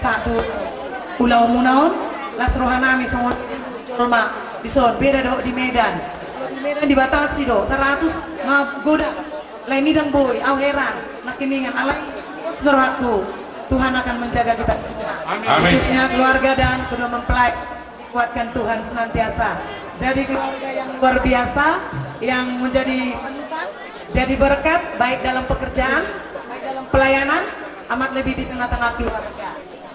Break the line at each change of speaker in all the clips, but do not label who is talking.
satu pulau munaon las rohanami semua Jolma bison beda do di Medan dibatasi do 100 goda lain dan boy au heran nakiningan alai nurhaku Tuhan akan menjaga kita semua khususnya keluarga dan kedua mempelai kuatkan Tuhan senantiasa jadi keluarga yang luar biasa yang menjadi jadi berkat baik dalam pekerjaan baik dalam pelayanan amat lebih di tengah-tengah keluarga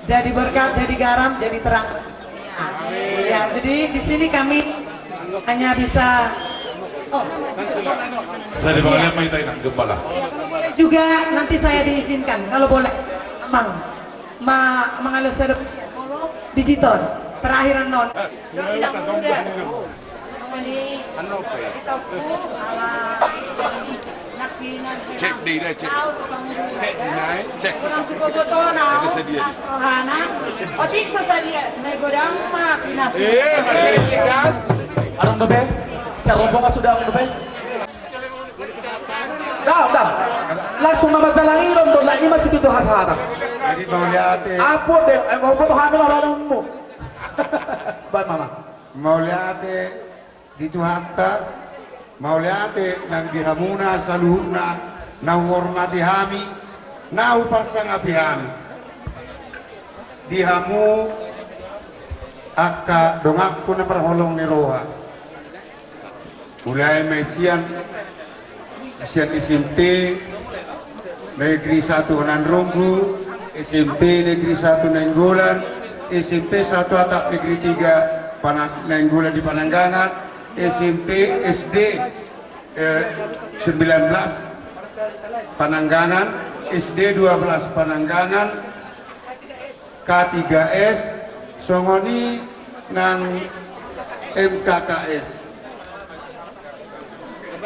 jadi berkat jadi garam jadi terang ya jadi di sini kami hanya bisa
saya dipanggil Mai Tainan Gembala
juga nanti saya diizinkan kalau boleh Mang mengalus digital terakhiran non
cek di deh cek
kurang suka boto na rohana oti sasadia saya godang mah pinasu
Anong dobe? Siya robo ka sudah ang dobe? Dah. Langsung nama jalangiron do la ima si dito hasahata.
Jadi mau lihat
Apo de, mau boto hamil ala mo. Baik mama.
mau lihat dito hatta mau lihat nang dihamuna saluhuna nang hormati hami nau parsang apihami dihamu akka dongakku na perholong ni roha mulai mesian SMP Negeri 1 Nandronggu SMP Negeri 1 Nenggolan SMP 1 Atap Negeri 3 Nenggolan di Pananggangan SMP SD 19 Pananggangan SD 12 Pananggangan K3S songoni nang MKKS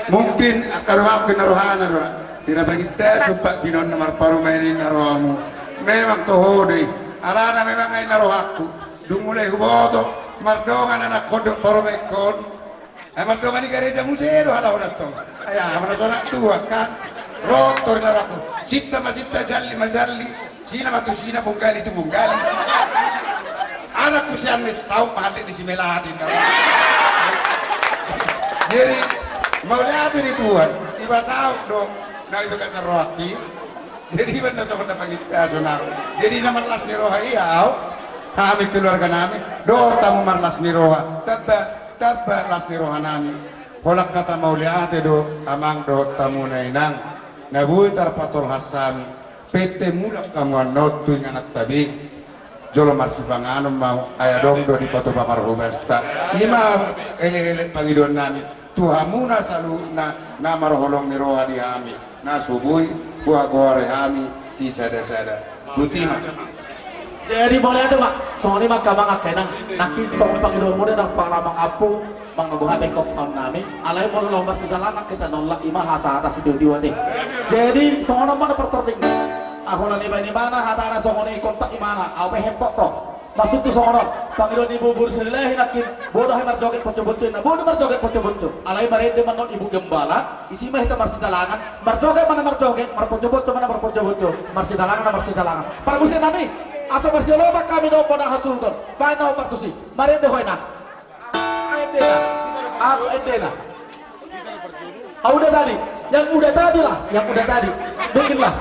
mungkin karuha kenaruhana dora tidak begitu sempat binon nomor paru mainin naruhamu memang tohode alana memang ay naruhaku dumulai huboto mardongan anak kodok paru mekon mardongan di gereja museo halau datang ayah mana sonak tua kan rotor naraku sita masita jalli majalli sina matu sina bunggali tu bunggali anakku siang nih saup hati di simelatin jadi mau lihat ini Tuhan tiba saup dong nah itu kasar rohaki jadi benar sama kita sonar jadi nama las ni roha iya kami keluarga nami do tamu marlas ni roha taba las ni roha nami kolak kata mau lihat do amang do tamu nainang nabui tarpatol hasami PT mulak kamu anotu anak tabi jolo marsifanganom mau ayadong do di pato papar humesta ima ele pangidon nami tuhamuna saluna na marholong ni roha di hami na subui buah gore hami si sada butima
Jadi boleh ada mak, soalnya mak kamang akenang nakit soalnya pangidon mo na panglamang apo mangabuhay bengkok tahun nami alay mo lomba sejalan kita nolak imah hasa atas itu diwadi jadi soalnya mana pertording ako lang iba-iba na hatara soalnya kontak imana awe hempok to masuk tu soalnya pangidon ibu buru selilahi nakin bodoh hay marjoget pocobotun na bodoh marjoget pocobotun alay marede manon ibu gembala isi mah kita marsidalangan marjoget mana marjoget marpocobotun mana marpocobotun marsidalangan na marsidalangan para musim nami asa marsiloba kami do pada hasudon bae na patusi marede hoy na aku edena udah tadi yang udah tadi lah yang udah tadi bikinlah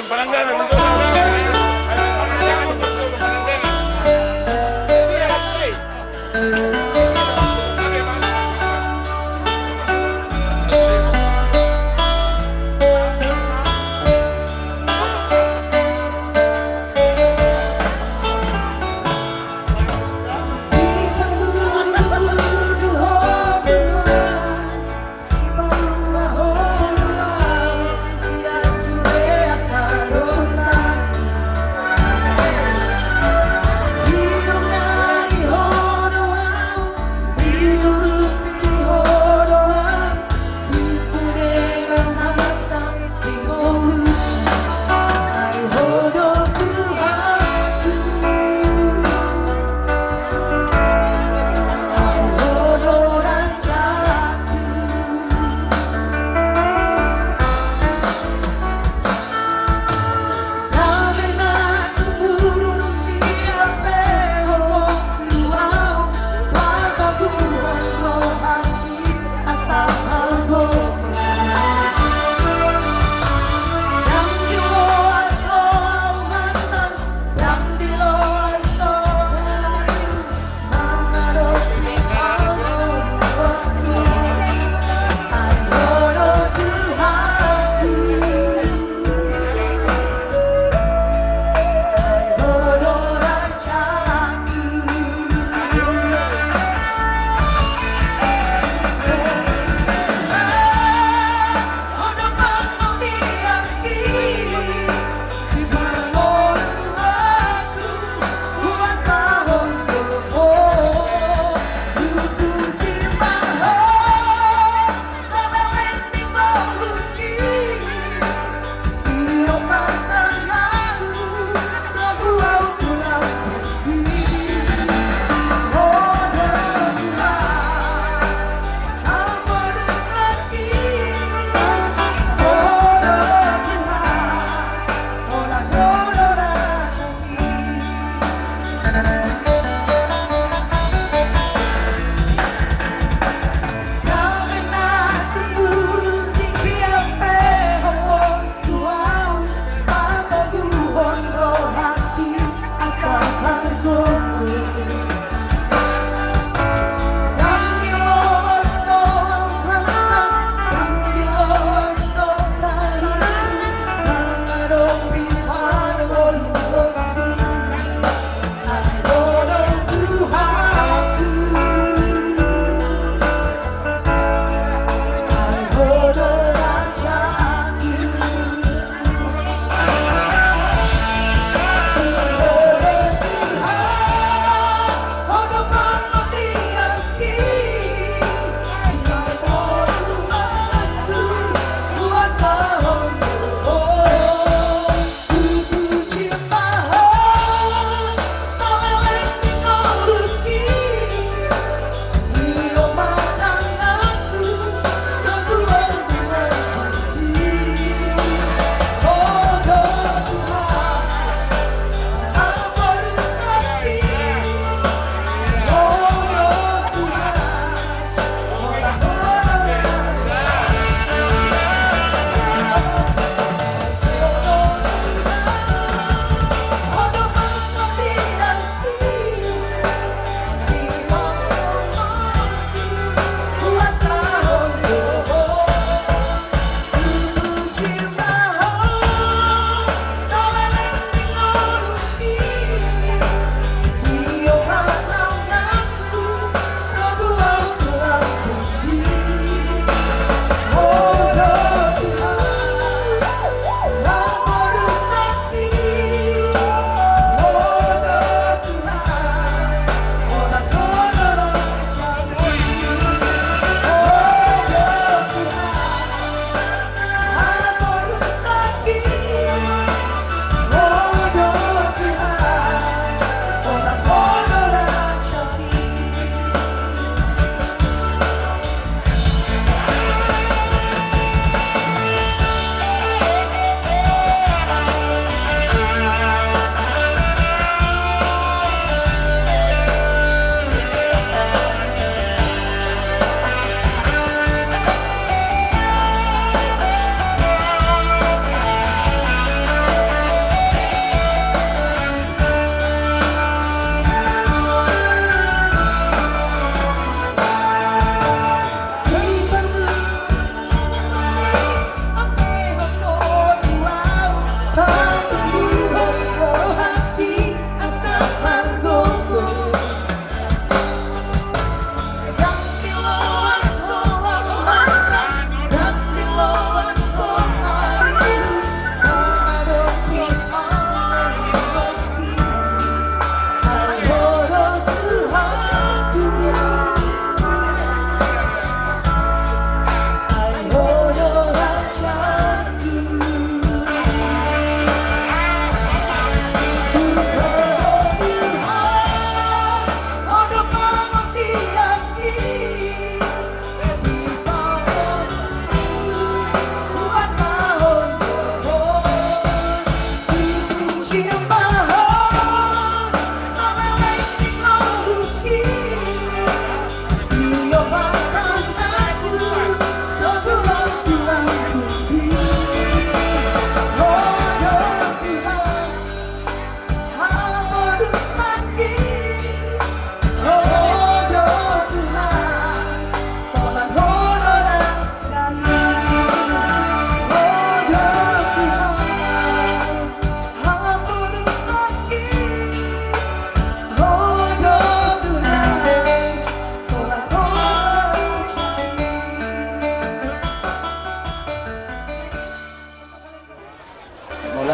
Palangganan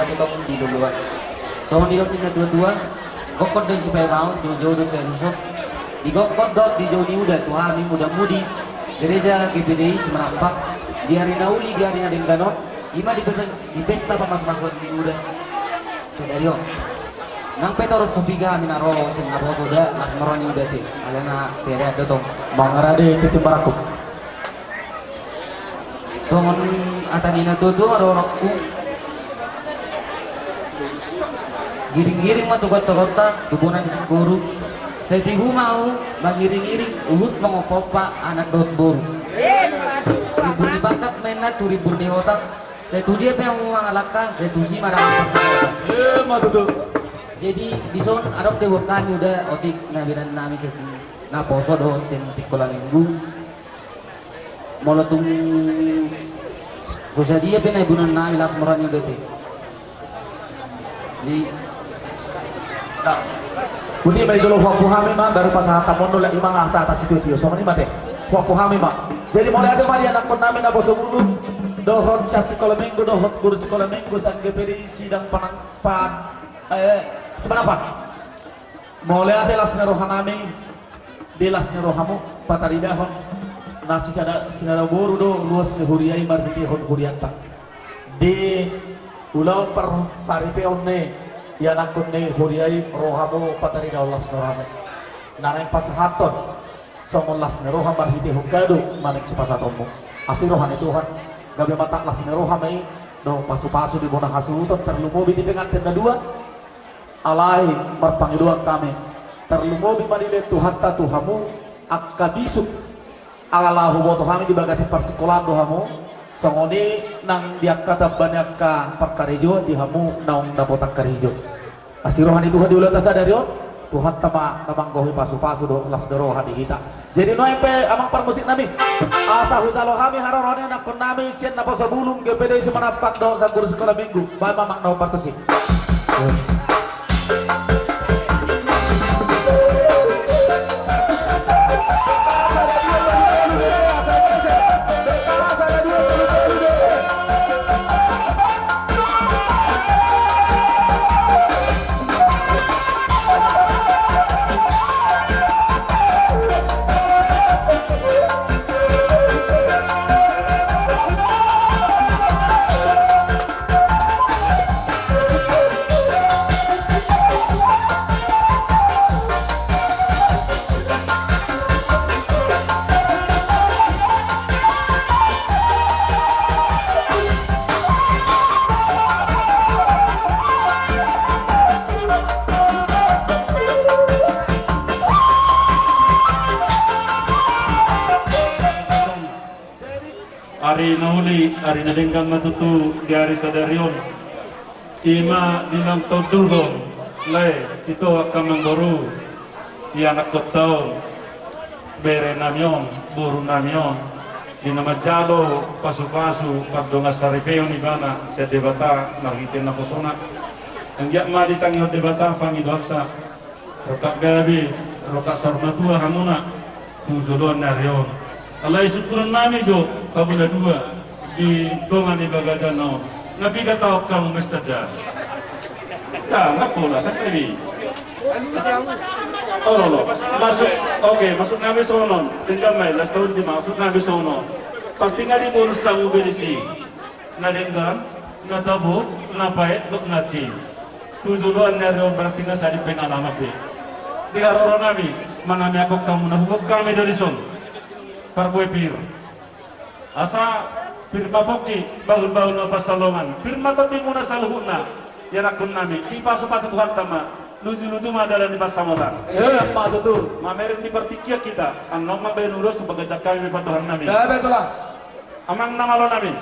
udah kita di duluan. So di dot dua gokot do supaya mau jojo do saya nusuk. Di gokot dot di jodi udah tuh kami muda-mudi gereja GPDI Semerampak di hari nauli di hari nadeng ganot ima di pesta pamas-masuk di udah. Saudara nang petor sopiga minaro sing naro soda las meroni udah ti alena tiada dotong
Mangarade ketimbaraku.
songon atanina tutu aro rokku giring-giring mah tugot-tugota tubunan di guru saya tigu mau mangiring-iring uhut mengopopa anak dot boru ribur di bakat mena tu ribur di otak saya tuh dia yang mengalahkan saya tuh si marah
Mah tuh.
jadi di son arok dewa kami udah otik nabiran nami sih na poso do sen sekolah minggu molotung susah dia penai bunan nami las morani udah teh jadi
Nah, Budi may dulu huwag puhami ma baru pas hata mondo la imang asa atas itu tio. So mani mate. Huwag puhami ma. Jadi mulai ada mari anak pun namin na boso bulu. Dohon sa sekolah minggu dohon guru sekolah minggu sa GPDI sidang panangpan sebenapa? Mulai ada las nerohan nami di las nerohamu pataridahon nasi sada sinara boru do luas ni huriyai marhiti hon huriyanta di ulau per saripeon ne ya nakun ne huriyai rohamu patarida Allah nerohamu nanay pasahaton somon las neroham marhiti hon kado manik si pasatonmu asirohan ituhan gabi matak las nerohamai do pasu-pasu di bona hasuton terlumobi di pengantin dua alai marpangiduan kami terlumobi manile Tuhan ta Tuhamu akabisuk alallahu boto kami di bagasi persekolahan dohamu songoni nang diak kata banyak ka perkarejo dihamu naung dapotak karejo asirohan itu hadi ulah tasadario Tuhan tama namang gohi pasu-pasu do las doroha di kita jadi no empe amang permusik nami asa huzalo kami harorone nakon nami sien napa sebulum GPDI Semerampak do sa guru sekolah minggu ba mamang naung partusik
Ari nauli, ari nadenggang matutu di hari sadarion ima dinang todulgong le itu akan mengboru di anak kotau bere namyon buru namyon di nama jalo pasu-pasu pardonga saripeo ni bana se debata nargitin na posona ang ma ditangi debata fangi dokta rotak gabi rotak sarmatua hamuna tujulon narion alai syukuran nami jo kabuna dua di gongan di bagajan no nabi kata kamu mestada ya ngapola sakri oh lo masuk oke masuk nabi sonon tinggal main las tahun di masuk nabi sono pasti nggak diurus sangu berisi nadenggan natabu napaet lo naci tujuan nero berarti nggak sadi pengalaman be di haroro nabi mana aku kamu nah hukum kami dari son parboy pir asa firma boki bahul-bahul pasalongan firma tapi muna saluhuna ya nakun nami di pasu-pasu Tuhan tama lucu-lucu madalah di pasamotan
Pak Tutur
mamerin di partikia kita anong mabenuro sebagai jakami pada Tuhan nami
ya betul lah
amang nama lo nami